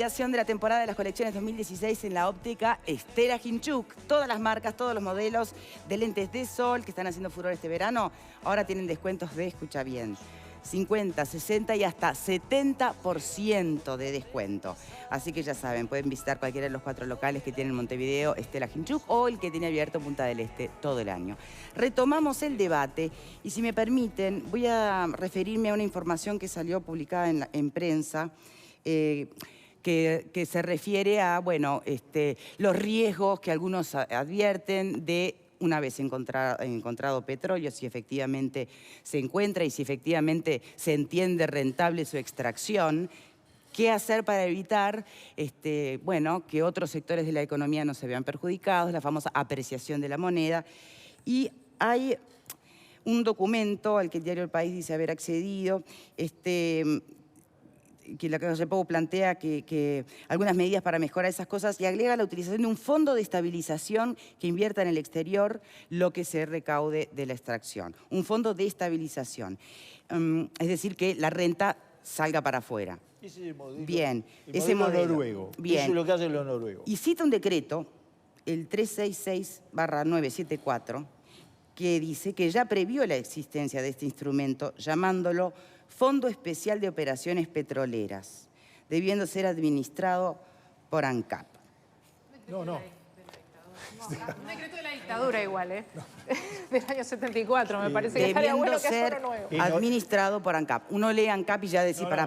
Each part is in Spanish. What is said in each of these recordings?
De la temporada de las colecciones 2016 en la óptica Estela Ginchuk. Todas las marcas, todos los modelos de lentes de sol que están haciendo furor este verano, ahora tienen descuentos de, escucha bien, 50, 60 y hasta 70% de descuento. Así que ya saben, pueden visitar cualquiera de los 4 locales que tienen en Montevideo Estela Ginchuk o el que tiene abierto Punta del Este todo el año. Retomamos el debate y si me permiten voy a referirme a una información que salió publicada en prensa que se refiere a, bueno, los riesgos que algunos advierten de una vez encontrado petróleo, si efectivamente se encuentra y si efectivamente se entiende rentable su extracción, qué hacer para evitar bueno, que otros sectores de la economía no se vean perjudicados, la famosa apreciación de la moneda. Y hay un documento al que el diario El País dice haber accedido, que la calle Pou plantea que algunas medidas para mejorar esas cosas y agrega la utilización de un fondo de estabilización que invierta en el exterior lo que se recaude de la extracción. Un fondo de estabilización. Es decir, que la renta salga para afuera. Ese es el modelo. Bien, ese modelo noruego. Bien. Eso es lo que hacen los noruegos. Y cita un decreto, el 366/974, que dice que ya previó la existencia de este instrumento, llamándolo Fondo Especial de Operaciones Petroleras, debiendo ser administrado por ANCAP. No. Un decreto de la dictadura igual, ¿eh? No. Del año 74, me parece que estaría bueno que haga uno nuevo. Administrado por ANCAP. Uno lee ANCAP y ya decís, para.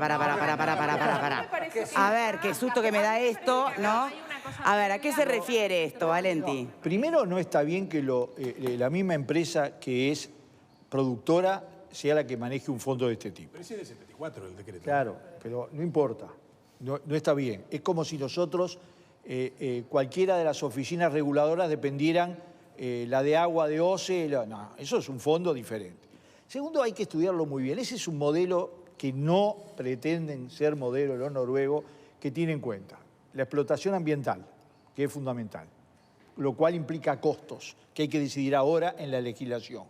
A ver, qué susto que me da esto, ¿no? A ver, ¿a qué se refiere esto, Valenti? Primero, no está bien que la misma empresa que es productora sea la que maneje un fondo de este tipo. Pero ese es del 74 el decreto. Claro, pero no importa. No está bien. Es como si nosotros, cualquiera de las oficinas reguladoras dependieran, la de agua, de OCE. No, eso es un fondo diferente. Segundo, hay que estudiarlo muy bien. Ese es un modelo que no pretenden ser modelo los noruegos, que tiene en cuenta la explotación ambiental, que es fundamental, lo cual implica costos, que hay que decidir ahora en la legislación,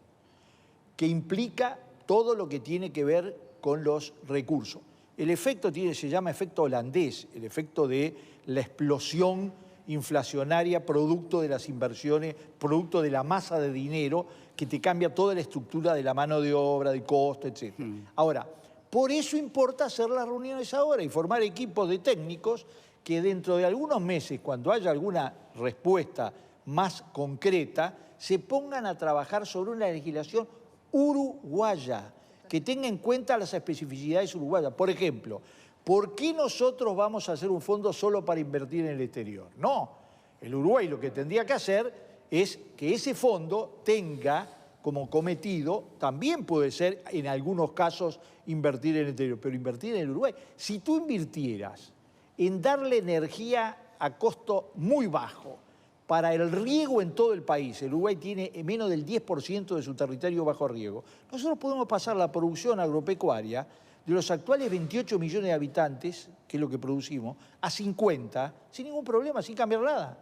que implica todo lo que tiene que ver con los recursos. El efecto se llama efecto holandés, el efecto de la explosión inflacionaria producto de las inversiones, producto de la masa de dinero que te cambia toda la estructura de la mano de obra, de costo, etc. Ahora, por eso importa hacer las reuniones ahora y formar equipos de técnicos que dentro de algunos meses, cuando haya alguna respuesta más concreta, se pongan a trabajar sobre una legislación uruguaya, que tenga en cuenta las especificidades uruguayas. Por ejemplo, ¿por qué nosotros vamos a hacer un fondo solo para invertir en el exterior? No, el Uruguay lo que tendría que hacer es que ese fondo tenga como cometido, también puede ser en algunos casos invertir en el exterior, pero invertir en el Uruguay. Si tú invirtieras en darle energía a costo muy bajo para el riego en todo el país, el Uruguay tiene menos del 10% de su territorio bajo riego, nosotros podemos pasar la producción agropecuaria de los actuales 28 millones de habitantes, que es lo que producimos, a 50, sin ningún problema, sin cambiar nada.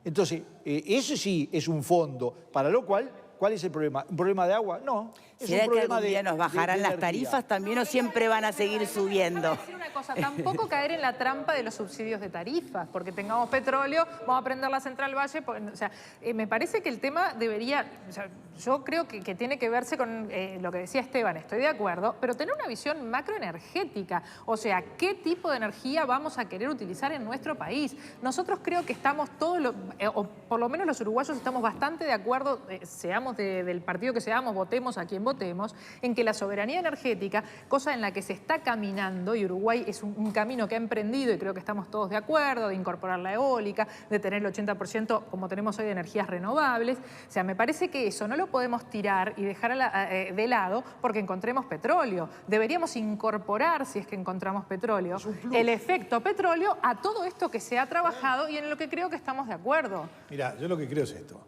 Entonces, eso sí es un fondo, para lo cual, ¿cuál es el problema? ¿Un problema de agua? No. ¿Será que algún día nos bajarán las tarifas también o siempre van a seguir subiendo? Voy a decir una cosa, tampoco caer en la trampa de los subsidios de tarifas, porque tengamos petróleo, vamos a prender la Central Valle, o sea, me parece que el tema debería, o sea, yo creo que tiene que verse con lo que decía Esteban, estoy de acuerdo, pero tener una visión macroenergética, o sea, ¿qué tipo de energía vamos a querer utilizar en nuestro país? Nosotros creo que estamos todos, o por lo menos los uruguayos estamos bastante de acuerdo, seamos del partido que seamos, votemos a quien votemos, en que la soberanía energética, cosa en la que se está caminando, y Uruguay es un camino que ha emprendido y creo que estamos todos de acuerdo, de incorporar la eólica, de tener el 80% como tenemos hoy de energías renovables. O sea, me parece que eso no lo podemos tirar y dejar de lado porque encontremos petróleo. Deberíamos incorporar, si es que encontramos petróleo, el efecto petróleo a todo esto que se ha trabajado y en lo que creo que estamos de acuerdo. Mira, yo lo que creo es esto.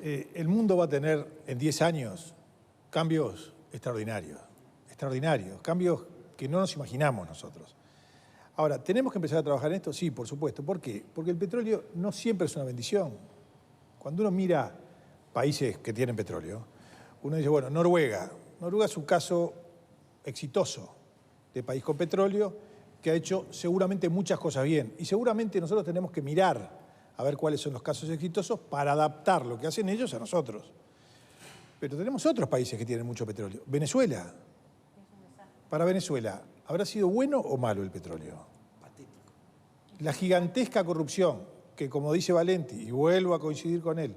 El mundo va a tener en 10 años cambios extraordinarios, cambios que no nos imaginamos nosotros. Ahora, ¿tenemos que empezar a trabajar en esto? Sí, por supuesto. ¿Por qué? Porque el petróleo no siempre es una bendición. Cuando uno mira países que tienen petróleo, uno dice, bueno, Noruega es un caso exitoso de país con petróleo que ha hecho seguramente muchas cosas bien. Y seguramente nosotros tenemos que mirar a ver cuáles son los casos exitosos para adaptar lo que hacen ellos a nosotros. Pero tenemos otros países que tienen mucho petróleo. Venezuela. Para Venezuela, ¿habrá sido bueno o malo el petróleo? Patético. La gigantesca corrupción, que como dice Valenti, y vuelvo a coincidir con él,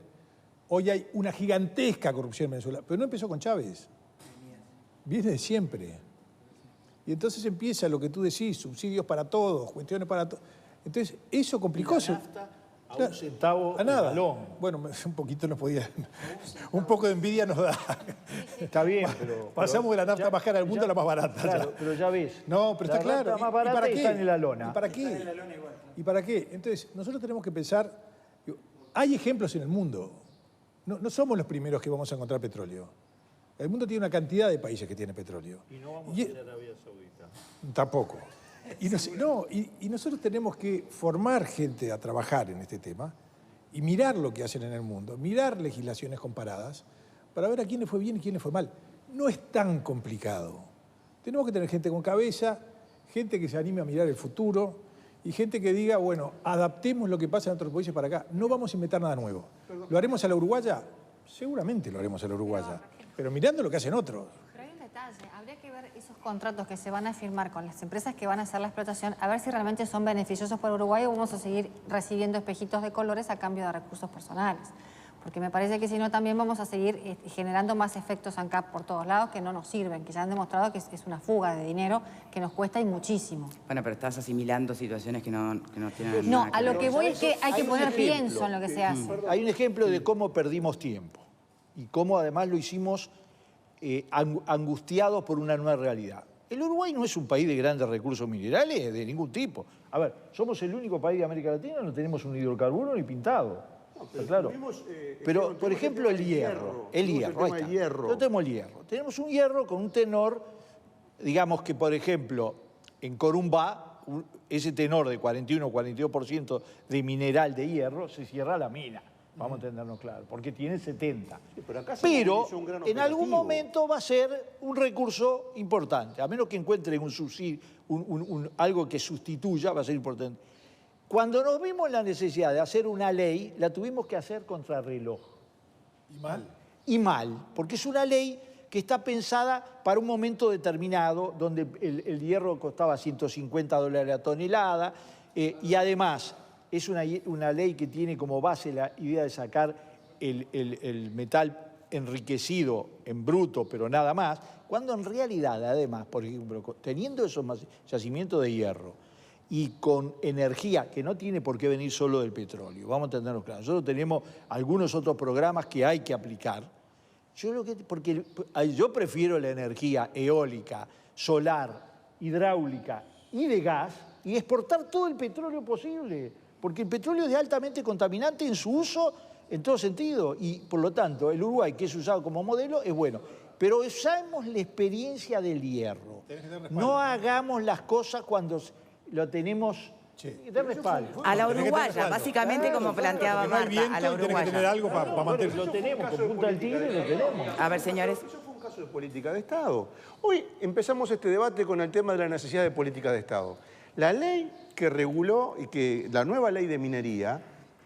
hoy hay una gigantesca corrupción en Venezuela, pero no empezó con Chávez. Viene de siempre. Y entonces empieza lo que tú decís, subsidios para todos, cuestiones para todos. Entonces, eso complicó. A un centavo a nada. el galón. Bueno, un poquito nos podía... Un poco de envidia nos da. Está bien, pero... Pasamos de la nafta más cara del mundo a la más barata. Claro, ya. pero ya ves. No, pero está claro. La más barata para qué? está en la lona. ¿Y para qué? ¿Y para qué? Entonces, nosotros tenemos que pensar... Hay ejemplos en el mundo. No somos los primeros que vamos a encontrar petróleo. El mundo tiene una cantidad de países que tienen petróleo. Y no vamos a ir a Arabia Saudita. Tampoco. Y nosotros tenemos que formar gente a trabajar en este tema y mirar lo que hacen en el mundo, mirar legislaciones comparadas para ver a quién le fue bien y quién le fue mal. No es tan complicado. Tenemos que tener gente con cabeza, gente que se anime a mirar el futuro y gente que diga, bueno, adaptemos lo que pasa en otros países para acá. No vamos a inventar nada nuevo. ¿Lo haremos a la uruguaya? Seguramente lo haremos a la uruguaya, pero mirando lo que hacen otros. Pero hay un detalle, habría que ver esos contratos que se van a firmar con las empresas que van a hacer la explotación, a ver si realmente son beneficiosos para Uruguay o vamos a seguir recibiendo espejitos de colores a cambio de recursos personales. Porque me parece que si no también vamos a seguir generando más efectos ANCAP por todos lados que no nos sirven, que ya han demostrado que es una fuga de dinero que nos cuesta y muchísimo. Bueno, pero estás asimilando situaciones que no tienen No, nada que a lo ver. que voy es que hay que poner pienso en lo que se hace. Hay un ejemplo de cómo perdimos tiempo y cómo además lo hicimos angustiados por una nueva realidad. El Uruguay no es un país de grandes recursos minerales de ningún tipo. A ver, somos el único país de América Latina que no tenemos un hidrocarburo ni pintado. Pero claro. Pero, por ejemplo, el hierro. Nosotros tenemos el hierro. Tenemos un hierro con un tenor, digamos que, por ejemplo, en Corumbá, ese tenor de 41 o 42% de mineral de hierro, se cierra la mina. Vamos a entendernos claro, porque tiene 70. Pero en algún momento va a ser un recurso importante, a menos que encuentren un subsidio, algo que sustituya, va a ser importante. Cuando nos vimos la necesidad de hacer una ley, la tuvimos que hacer contrarreloj. ¿Y mal? Y mal, porque es una ley que está pensada para un momento determinado, donde el hierro costaba $150 la tonelada, y además es una ley que tiene como base la idea de sacar el metal enriquecido en bruto, pero nada más, cuando en realidad, además, por ejemplo, teniendo esos yacimientos de hierro, y con energía que no tiene por qué venir solo del petróleo. Vamos a entendernos claro. Nosotros tenemos algunos otros programas que hay que aplicar. Porque yo prefiero la energía eólica, solar, hidráulica y de gas y exportar todo el petróleo posible. Porque el petróleo es altamente contaminante en su uso en todo sentido. Y por lo tanto, el Uruguay, que es usado como modelo, es bueno. Pero usamos la experiencia del hierro. No hagamos las cosas cuando lo tenemos de respaldo. A la uruguaya, básicamente como planteaba no hay Marta, viento, a la tenés que tener uruguaya. algo para mantenerlo. Lo tenemos, con Punta del Tigre lo tenemos. A ver, señores. Eso fue un caso de política de Estado. Hoy empezamos este debate con el tema de la necesidad de política de Estado. La ley que reguló y que la nueva ley de minería,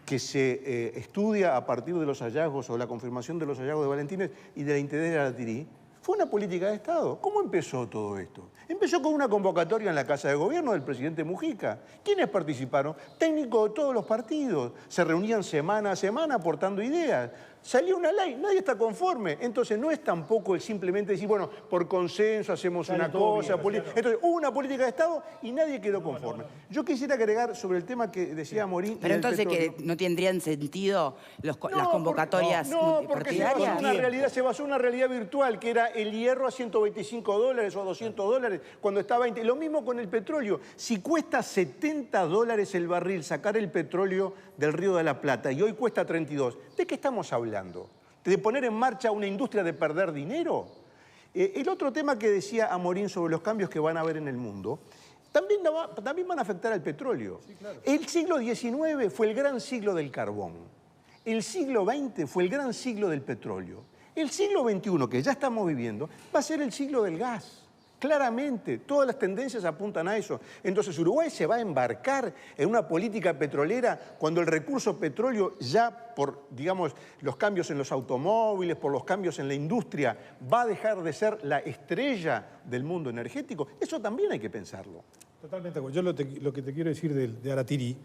que se estudia a partir de los hallazgos o la confirmación de los hallazgos de Valentínez y de la Intendente de Aratirí, fue una política de Estado. ¿Cómo empezó todo esto? Empezó con una convocatoria en la Casa de Gobierno del presidente Mujica. ¿Quiénes participaron? Técnicos de todos los partidos. Se reunían semana a semana aportando ideas. Salió una ley, nadie está conforme. Entonces no es tampoco el simplemente decir, bueno, por consenso hacemos una cosa. Entonces hubo una política de Estado y nadie quedó conforme. Yo quisiera agregar sobre el tema que decía Morín. Pero entonces que no tendrían sentido las convocatorias multipartidarias. Se basó en una realidad virtual, que era el hierro a $125 o $200 cuando estaba 20. Lo mismo con el petróleo. Si cuesta $70 el barril sacar el petróleo del Río de la Plata y hoy cuesta 32, ¿de qué estamos hablando? ¿De poner en marcha una industria de perder dinero? El otro tema que decía Amorín sobre los cambios que van a haber en el mundo, también van a afectar al petróleo. Sí, claro. El siglo XIX fue el gran siglo del carbón. El siglo XX fue el gran siglo del petróleo. El siglo XXI, que ya estamos viviendo, va a ser el siglo del gas. Claramente, todas las tendencias apuntan a eso. Entonces, Uruguay se va a embarcar en una política petrolera cuando el recurso petróleo ya por, digamos, los cambios en los automóviles, por los cambios en la industria, va a dejar de ser la estrella del mundo energético. Eso también hay que pensarlo. Totalmente. Yo lo que te quiero decir de Aratiri,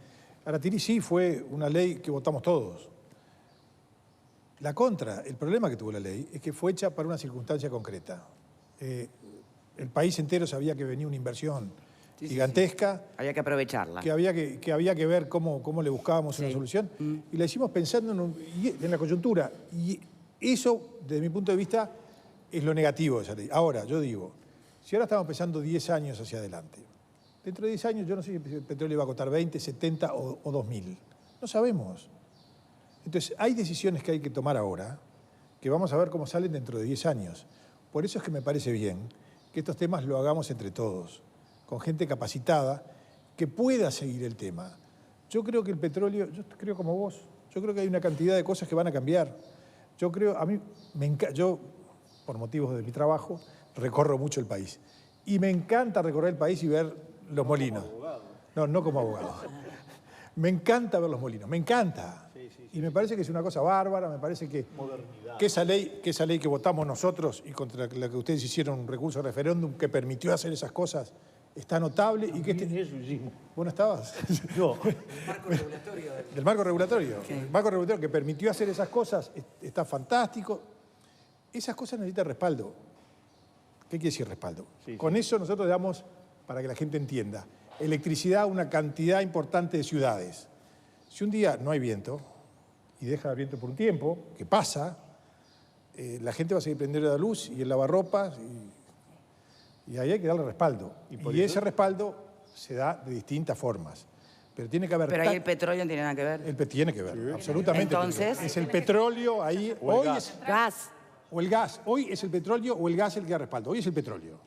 Aratiri sí fue una ley que votamos todos. El problema que tuvo la ley es que fue hecha para una circunstancia concreta. El país entero sabía que venía una inversión gigantesca. Sí. Había que aprovecharla. Que había que ver cómo le buscábamos una solución. Y la hicimos pensando en la coyuntura. Y eso, desde mi punto de vista, es lo negativo de esa ley. Ahora, yo digo, si ahora estamos pensando 10 años hacia adelante, dentro de 10 años yo no sé si el petróleo va a costar 20, 70 o 2.000. No sabemos. Entonces, hay decisiones que hay que tomar ahora, que vamos a ver cómo salen dentro de 10 años. Por eso es que me parece bien que estos temas lo hagamos entre todos, con gente capacitada, que pueda seguir el tema. Yo creo que el petróleo, yo creo como vos, yo creo que hay una cantidad de cosas que van a cambiar. Yo creo, a mí, yo, por motivos de mi trabajo, recorro mucho el país. Y me encanta recorrer el país y ver los molinos. No como abogado. Me encanta ver los molinos, me encanta. Y me parece que es una cosa bárbara, me parece que esa ley que votamos nosotros y contra la que ustedes hicieron un recurso de referéndum que permitió hacer esas cosas, está notable. Y que eso hicimos. ¿Vos no estabas? No. Marco regulatorio. Del marco regulatorio. Sí. El marco regulatorio que permitió hacer esas cosas está fantástico. Esas cosas necesitan respaldo. ¿Qué quiere decir respaldo? Con eso nosotros damos, para que la gente entienda, electricidad a una cantidad importante de ciudades. Si un día no hay viento, y deja el viento por un tiempo, que pasa, la gente va a seguir prendiendo la luz y el lavarropas, y ahí hay que darle respaldo. Y ese respaldo se da de distintas formas. Pero tiene que haber... Pero ahí el petróleo no tiene nada que ver. Tiene que ver, sí, absolutamente. Entonces... Es el petróleo ahí... O el gas. Gas. O el gas. Hoy es el petróleo o el gas el que da respaldo. Hoy es el petróleo.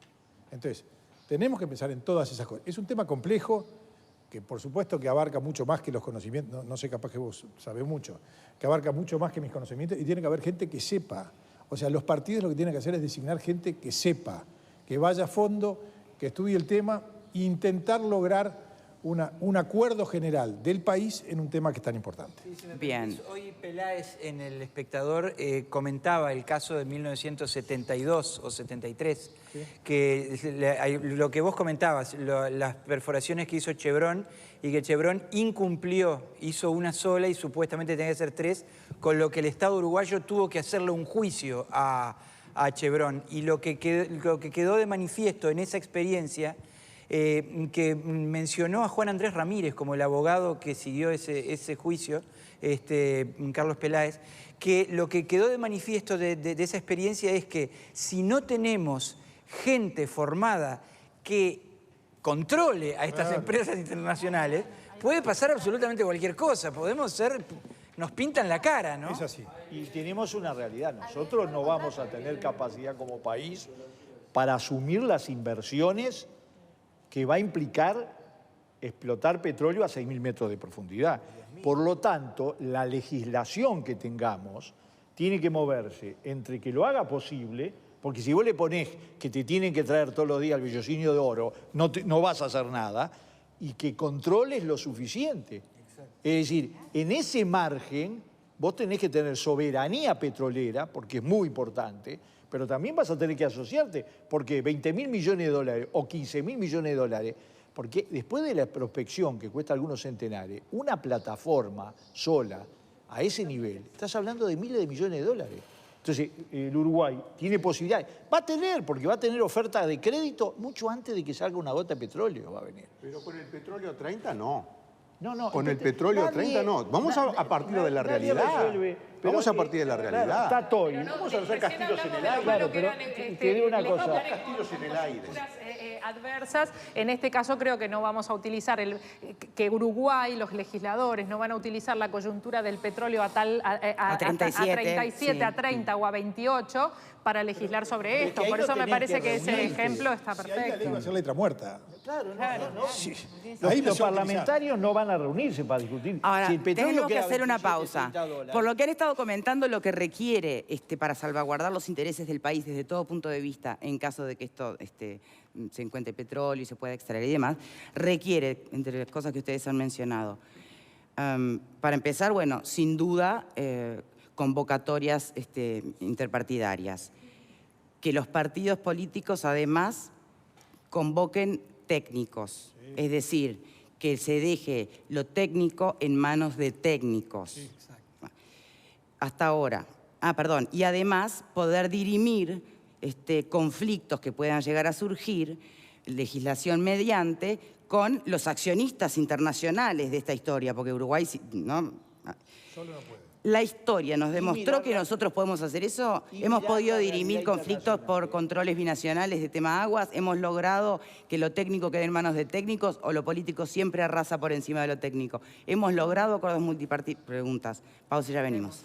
Entonces, tenemos que pensar en todas esas cosas. Es un tema complejo, que por supuesto que abarca mucho más que los conocimientos, no sé, capaz que vos sabés mucho, que abarca mucho más que mis conocimientos, y tiene que haber gente que sepa. O sea, los partidos lo que tienen que hacer es designar gente que sepa, que vaya a fondo, que estudie el tema e intentar lograr un acuerdo general del país en un tema que es tan importante. Sí, bien. Hoy Peláez en El Espectador comentaba el caso de 1972 o 73, ¿sí? Que lo que vos comentabas, las perforaciones que hizo Chevron y que Chevron incumplió, hizo una sola y supuestamente tenía que ser 3, con lo que el Estado uruguayo tuvo que hacerle un juicio a Chevron. Y lo que quedó de manifiesto en esa experiencia, que mencionó a Juan Andrés Ramírez como el abogado que siguió ese juicio, Carlos Peláez, que lo que quedó de manifiesto de esa experiencia es que si no tenemos gente formada que controle a estas empresas internacionales, puede pasar absolutamente cualquier cosa. Nos pintan la cara, ¿no? Es así. Y tenemos una realidad. Nosotros no vamos a tener capacidad como país para asumir las inversiones que va a implicar explotar petróleo a 6.000 metros de profundidad. Por lo tanto, la legislación que tengamos tiene que moverse entre que lo haga posible, porque si vos le ponés que te tienen que traer todos los días el vellocinio de oro, no vas a hacer nada, y que controles lo suficiente. Exacto. Es decir, en ese margen vos tenés que tener soberanía petrolera, porque es muy importante, pero también vas a tener que asociarte, porque 20.000 millones de dólares o 15.000 millones de dólares, porque después de la prospección que cuesta algunos centenares, una plataforma sola a ese nivel, estás hablando de miles de millones de dólares. Entonces, el Uruguay tiene posibilidades. Porque va a tener oferta de crédito mucho antes de que salga una gota de petróleo, va a venir. Pero con el petróleo 30 no. No, con el petróleo 30 no. Vamos a partir de la realidad. Vamos a partir de la realidad. Está todo. Vamos a hacer castillos en el aire. Claro, pero te digo una cosa. Castillos en el aire. Adversas. En este caso creo que no vamos a utilizar que Uruguay, los legisladores, no van a utilizar la coyuntura del petróleo a 37, sí, a 30 o a 28 para legislar sobre esto. Por eso me parece que ese ejemplo está perfecto. Si ahí la ley va a ser letra muerta. Claro, Sí. Los no se va a parlamentarios no van a reunirse para discutir. Ahora, Si el petróleo tenemos que queda hacer una 27, pausa. $30. Por lo que han estado comentando, lo que requiere para salvaguardar los intereses del país desde todo punto de vista, en caso de que esto se encuentre petróleo y se pueda extraer y demás, requiere, entre las cosas que ustedes han mencionado, para empezar, bueno, sin duda, convocatorias interpartidarias. Que los partidos políticos, además, convoquen técnicos, es decir, que se deje lo técnico en manos de técnicos. Hasta ahora. Y además poder dirimir conflictos que puedan llegar a surgir, legislación mediante, con los accionistas internacionales de esta historia, porque Uruguay no... Solo no puede. La historia nos demostró que nosotros podemos hacer eso. Hemos podido dirimir conflictos por controles binacionales de tema aguas. Hemos logrado que lo técnico quede en manos de técnicos o lo político siempre arrasa por encima de lo técnico. Hemos logrado acuerdos multipartidarios. Preguntas. Pausa y ya venimos.